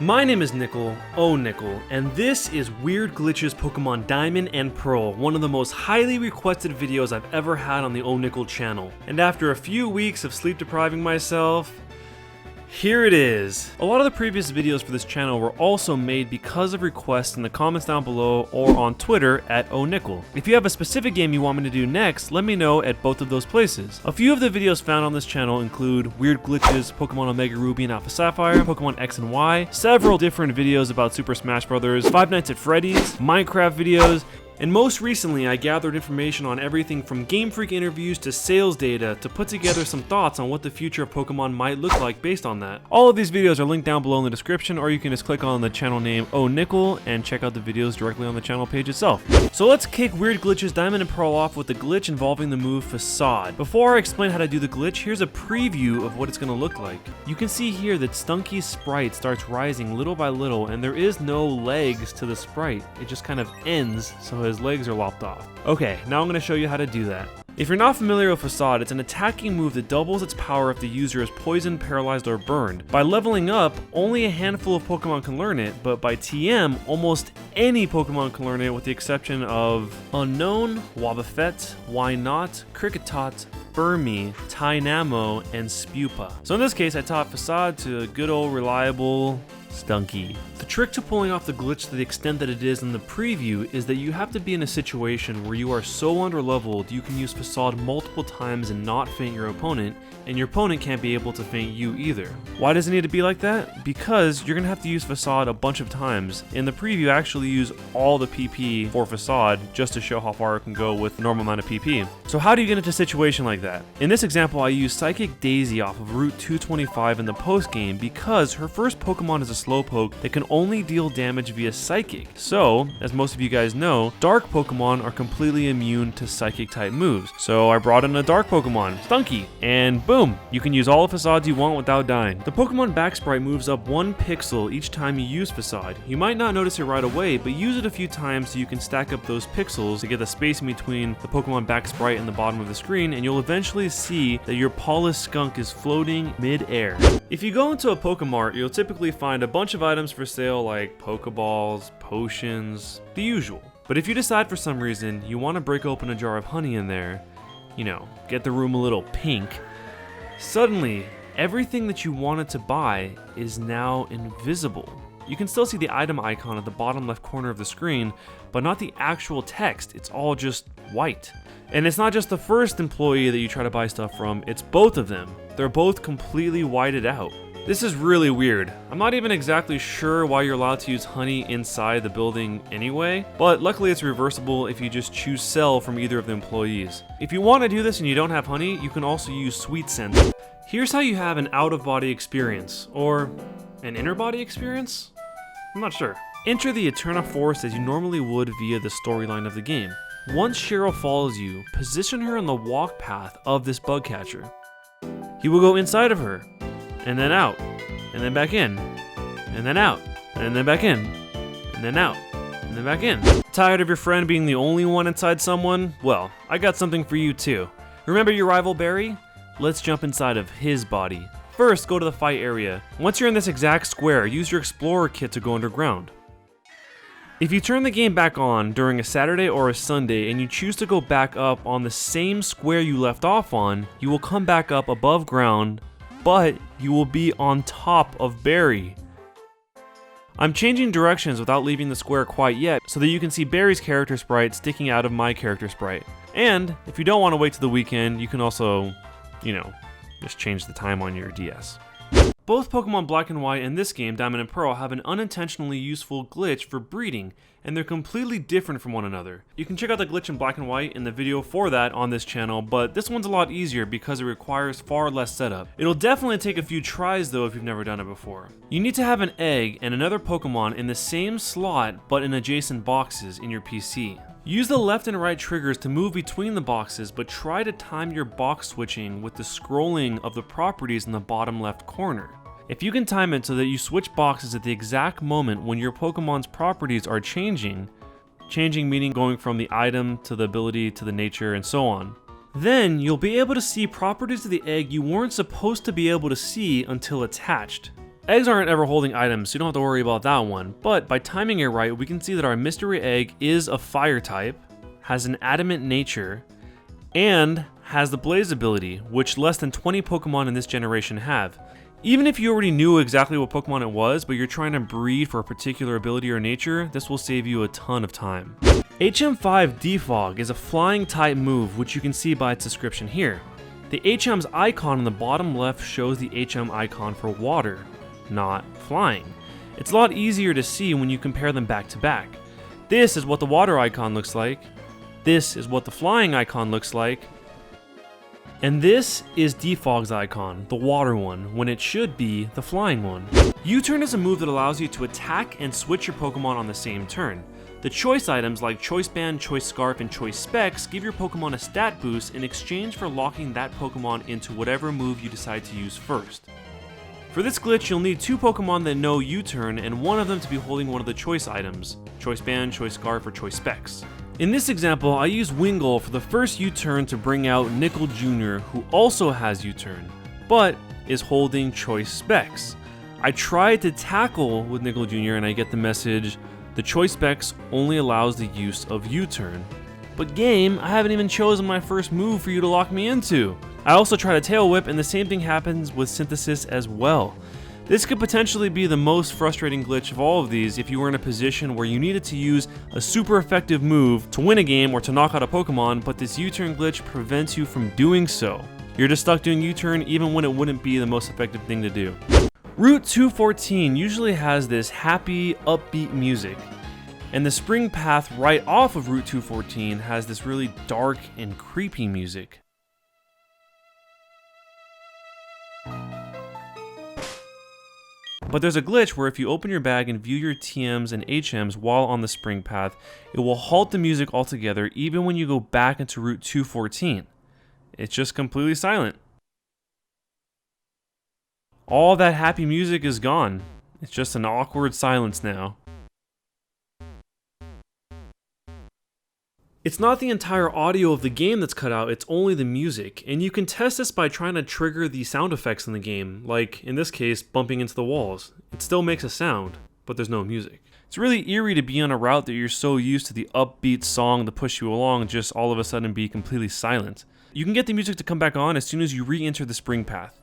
My name is Nickel, Nickel, and this is Weird Glitches Pokemon Diamond and Pearl, one of the most highly requested videos I've ever had on the Nickel channel. And after a few weeks of sleep depriving myself, here it is. A lot of the previous videos for this channel were also made because of requests in the comments down below or on Twitter at @onickel. If you have a specific game you want me to do next, let me know at both of those places. A few of the videos found on this channel include Weird Glitches, Pokemon Omega Ruby and Alpha Sapphire, Pokemon X and Y, several different videos about Super Smash Bros., Five Nights at Freddy's, Minecraft videos, and most recently, I gathered information on everything from Game Freak interviews to sales data to put together some thoughts on what the future of Pokemon might look like based on that. All of these videos are linked down below in the description, or you can just click on the channel name @onickel and check out the videos directly on the channel page itself. So let's kick Weird Glitches Diamond and Pearl off with the glitch involving the move Facade. Before I explain how to do the glitch, here's a preview of what it's going to look like. You can see here that Stunky's sprite starts rising little by little, and there is no legs to the sprite. It just kind of ends, so his legs are lopped off. Okay, now I'm going to show you how to do that. If you're not familiar with Facade, it's an attacking move that doubles its power if the user is poisoned, paralyzed, or burned. By leveling up, only a handful of Pokemon can learn it, but by TM, almost any Pokemon can learn it with the exception of Unknown, Wobbuffet, Wynaut, Kricketot, Burmy, Tynamo, and Spupa. So in this case, I taught Facade to a good old reliable Stunky. The trick to pulling off the glitch to the extent that it is in the preview is that you have to be in a situation where you are so underleveled you can use Facade multiple times and not feint your opponent, and your opponent can't be able to feint you either. Why does it need to be like that? Because you're going to have to use Facade a bunch of times. In the preview, I actually use all the PP for Facade just to show how far it can go with the normal amount of PP. So how do you get into a situation like that? In this example, I use Psychic Daisy off of Route 225 in the post game because her first Pokemon is a Slowpoke that can only deal damage via Psychic. So, as most of you guys know, Dark Pokemon are completely immune to Psychic type moves. So I brought in a Dark Pokemon, Stunky, and boom, you can use all the Facades you want without dying. The Pokemon back sprite moves up 1 pixel each time you use Facade. You might not notice it right away, but use it a few times so you can stack up those pixels to get the space in between the Pokemon back sprite and the bottom of the screen, and you'll eventually see that your Paulus skunk is floating mid-air. If you go into a Pokemart, you'll typically find a bunch of items for sale like Pokeballs, potions, the usual. But if you decide for some reason you want to break open a jar of honey in there, you know, get the room a little pink, suddenly everything that you wanted to buy is now invisible. You can still see the item icon at the bottom left corner of the screen, but not the actual text. It's all just white. And it's not just the first employee that you try to buy stuff from, it's both of them. They're both completely whited out. This is really weird. I'm not even exactly sure why you're allowed to use honey inside the building anyway, but luckily it's reversible if you just choose sell from either of the employees. If you want to do this and you don't have honey, you can also use Sweet Scent. Here's how you have an out-of-body experience, or an inner-body experience? I'm not sure. Enter the Eterna Forest as you normally would via the storyline of the game. Once Cheryl follows you, position her on the walk path of this bug catcher. You will go inside of her, and then out, and then back in, and then out, and then back in, and then out, and then back in. Tired of your friend being the only one inside someone? Well, I got something for you too. Remember your rival Barry? Let's jump inside of his body. First, go to the fight area. Once you're in this exact square, use your Explorer kit to go underground. If you turn the game back on during a Saturday or a Sunday and you choose to go back up on the same square you left off on, you will come back up above ground, but you will be on top of Barry. I'm changing directions without leaving the square quite yet so that you can see Barry's character sprite sticking out of my character sprite. And if you don't want to wait till the weekend, you can also, just change the time on your DS. Both Pokemon Black and White and this game, Diamond and Pearl, have an unintentionally useful glitch for breeding, and they're completely different from one another. You can check out the glitch in Black and White in the video for that on this channel, but this one's a lot easier because it requires far less setup. It'll definitely take a few tries though if you've never done it before. You need to have an egg and another Pokemon in the same slot but in adjacent boxes in your PC. Use the left and right triggers to move between the boxes, but try to time your box switching with the scrolling of the properties in the bottom left corner. If you can time it so that you switch boxes at the exact moment when your Pokemon's properties are changing meaning going from the item to the ability to the nature and so on, then you'll be able to see properties of the egg you weren't supposed to be able to see until attached. Eggs aren't ever holding items, so you don't have to worry about that one, but by timing it right, we can see that our mystery egg is a fire type, has an adamant nature, and has the blaze ability, which less than 20 Pokemon in this generation have. Even if you already knew exactly what Pokemon it was, but you're trying to breed for a particular ability or nature, this will save you a ton of time. HM5 Defog is a flying type move, which you can see by its description here. The HM's icon on the bottom left shows the HM icon for water, not flying. It's a lot easier to see when you compare them back to back. This is what the water icon looks like, this is what the flying icon looks like, and this is Defog's icon, the water one, when it should be the flying one. U-turn is a move that allows you to attack and switch your Pokemon on the same turn. The choice items like Choice Band, Choice Scarf, and Choice Specs give your Pokemon a stat boost in exchange for locking that Pokemon into whatever move you decide to use first. For this glitch, you'll need 2 Pokemon that know U-turn and one of them to be holding one of the choice items, Choice Band, Choice Scarf, or Choice Specs. In this example, I use Wingull for the first U-turn to bring out Nickel Jr., who also has U-turn, but is holding Choice Specs. I try to tackle with Nickel Jr. and I get the message, the Choice Specs only allows the use of U-turn. But game, I haven't even chosen my first move for you to lock me into. I also try to Tail Whip, and the same thing happens with Synthesis as well. This could potentially be the most frustrating glitch of all of these if you were in a position where you needed to use a super effective move to win a game or to knock out a Pokemon, but this U-turn glitch prevents you from doing so. You're just stuck doing U-turn even when it wouldn't be the most effective thing to do. Route 214 usually has this happy, upbeat music, and the spring path right off of Route 214 has this really dark and creepy music. But there's a glitch where if you open your bag and view your TMs and HMs while on the spring path, it will halt the music altogether even when you go back into Route 214. It's just completely silent. All that happy music is gone. It's just an awkward silence now. It's not the entire audio of the game that's cut out, it's only the music, and you can test this by trying to trigger the sound effects in the game, like, in this case, bumping into the walls. It still makes a sound, but there's no music. It's really eerie to be on a route that you're so used to the upbeat song to push you along just all of a sudden be completely silent. You can get the music to come back on as soon as you re-enter the spring path.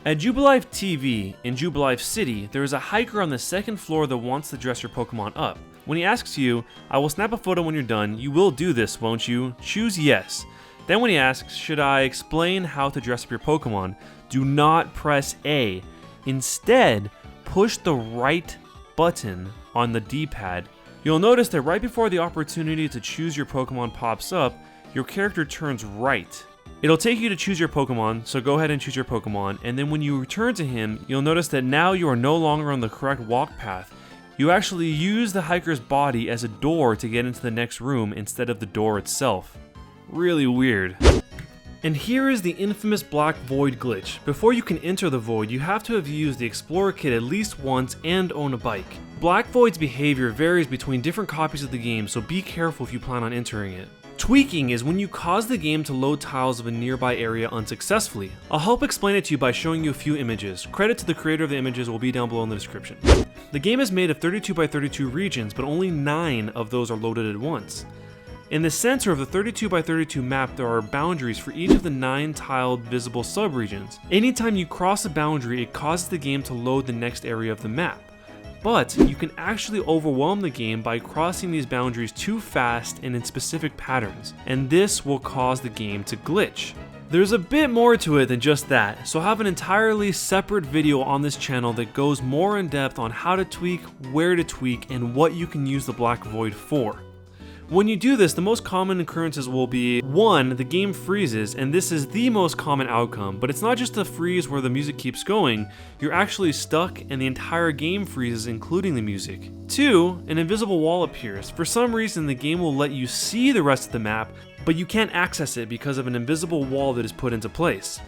At Jubilife TV in Jubilife City, there is a hiker on the second floor that wants to dress your Pokemon up. When he asks you, I will snap a photo when you're done, you will do this, won't you? Choose yes. Then when he asks, should I explain how to dress up your Pokemon? Do not press A. Instead, push the right button on the D-pad. You'll notice that right before the opportunity to choose your Pokemon pops up, your character turns right. It'll take you to choose your Pokemon, so go ahead and choose your Pokemon, and then when you return to him, you'll notice that now you are no longer on the correct walk path. You actually use the hiker's body as a door to get into the next room instead of the door itself. Really weird. And here is the infamous Black Void glitch. Before you can enter the Void, you have to have used the Explorer Kit at least once and own a bike. Black Void's behavior varies between different copies of the game, so be careful if you plan on entering it. Tweaking is when you cause the game to load tiles of a nearby area unsuccessfully. I'll help explain it to you by showing you a few images. Credit to the creator of the images will be down below in the description. The game is made of 32x32 regions, but only 9 of those are loaded at once. In the center of the 32x32 map, there are boundaries for each of the 9 tiled visible subregions. Anytime you cross a boundary, it causes the game to load the next area of the map. But you can actually overwhelm the game by crossing these boundaries too fast and in specific patterns, and this will cause the game to glitch. There's a bit more to it than just that, so I have an entirely separate video on this channel that goes more in depth on how to tweak, where to tweak, and what you can use the Black Void for. When you do this, the most common occurrences will be 1. The game freezes, and this is the most common outcome, but it's not just a freeze where the music keeps going, you're actually stuck and the entire game freezes including the music. 2. An invisible wall appears. For some reason the game will let you see the rest of the map, but you can't access it because of an invisible wall that is put into place.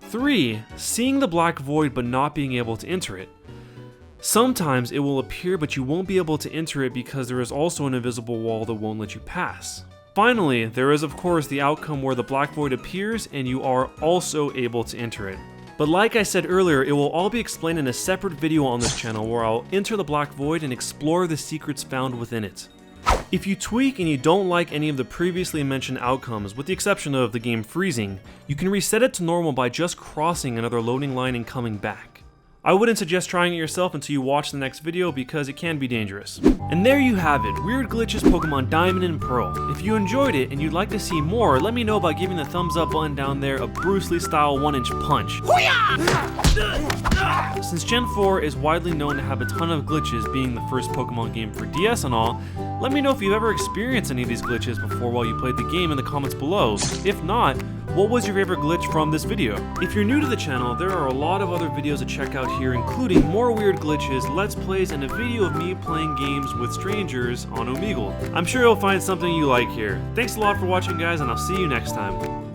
3. Seeing the Black Void but not being able to enter it. Sometimes it will appear but you won't be able to enter it because there is also an invisible wall that won't let you pass. Finally, there is of course the outcome where the black void appears and you are also able to enter it. But like I said earlier, it will all be explained in a separate video on this channel where I'll enter the black void and explore the secrets found within it. If you tweak and you don't like any of the previously mentioned outcomes, with the exception of the game freezing, you can reset it to normal by just crossing another loading line and coming back. I wouldn't suggest trying it yourself until you watch the next video because it can be dangerous. And there you have it, Weird Glitches Pokemon Diamond and Pearl. If you enjoyed it and you'd like to see more, let me know by giving the thumbs up button down there a Bruce Lee style 1-inch punch. Since Gen 4 is widely known to have a ton of glitches, being the first Pokemon game for DS and all, let me know if you've ever experienced any of these glitches before while you played the game in the comments below. If not, what was your favorite glitch from this video? If you're new to the channel, there are a lot of other videos to check out here, including more weird glitches, let's plays, and a video of me playing games with strangers on Omegle. I'm sure you'll find something you like here. Thanks a lot for watching, guys, and I'll see you next time.